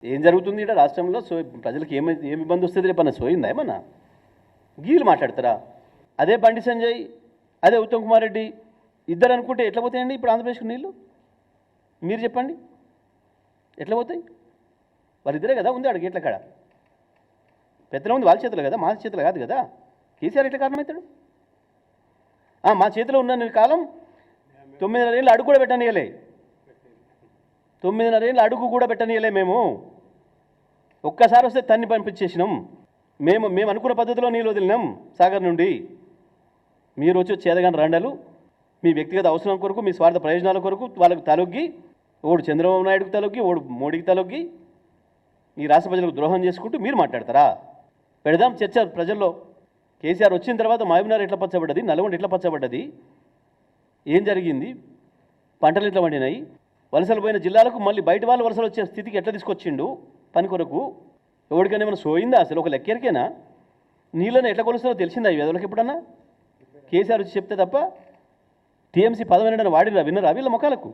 ఏం జరుగుతుంది ఇక్కడ రాష్ట్రంలో? ప్రజలకు ఏమి ఇబ్బంది వస్తుంది? రేపన్నా సోయిందా ఏమన్నా? గీలు మాట్లాడతారా? అదే బండి సంజయ్, అదే ఉత్తమ్ కుమార్ రెడ్డి ఇద్దరు అనుకుంటే ఎట్లా పోతాయండి ఇప్పుడు ఆంధ్రప్రదేశ్కు నీళ్ళు? మీరు చెప్పండి, ఎట్లా పోతాయి? వాళ్ళిద్దరే కదా ఉంది అడిగి ఎట్ల కాడ పెత్తనం ఉంది వాళ్ళ చేతిలో కదా, మా చేతిలో కాదు కదా. కేసీఆర్ ఎట్లా కారణమవుతాడు? మా చేతిలో ఉన్న కాలం 9.5 ఏళ్ళు అడుగు కూడా పెట్టనీయలే, 9.5 ఏళ్ళు అడుగు కూడా పెట్టనీయలే. మేము ఒక్కసారి వస్తే తన్ని పంపించేసినాం. మేము అనుకున్న పద్ధతిలో నీళ్ళు వదిలినాం సాగర్ నుండి. మీరు వచ్చి చేదగాని రండలు మీ వ్యక్తిగత అవసరం కొరకు, మీ స్వార్థ ప్రయోజనాల కొరకు వాళ్ళకు తలొగ్గి, ఓడు చంద్రబాబు నాయుడుకు తలొగ్గి, ఓడు మోడీకి తలొగ్గి ఈ రాష్ట్ర ప్రజలకు ద్రోహం చేసుకుంటూ మీరు మాట్లాడతారా? పెడదాం చర్చ ప్రజల్లో. కేసీఆర్ వచ్చిన తర్వాత మహబూబ్నగర్ ఎట్లా పచ్చబడ్డది, నల్గొండ ఎట్లా పచ్చబడ్డది, ఏం జరిగింది, పంటలు ఎట్లా పండినాయి, వలసలు పోయిన జిల్లాలకు మళ్ళీ బయట వాళ్ళు వలసలు వచ్చే స్థితికి ఎట్లా తీసుకొచ్చిండు పని కొరకు. ఎవరికైనా ఏమైనా సోయిందా అసలు? ఒక లెక్కెరికేనా? నీళ్ళని ఎట్లా కొలుస్తారో తెలిసిందా ఈ వెదవులకు ఎప్పుడన్నా? కేసీఆర్ వచ్చి చెప్తే తప్ప టీఎంసీ పదవి వాడిరా విన్నరా వీళ్ళ ముఖాలకు?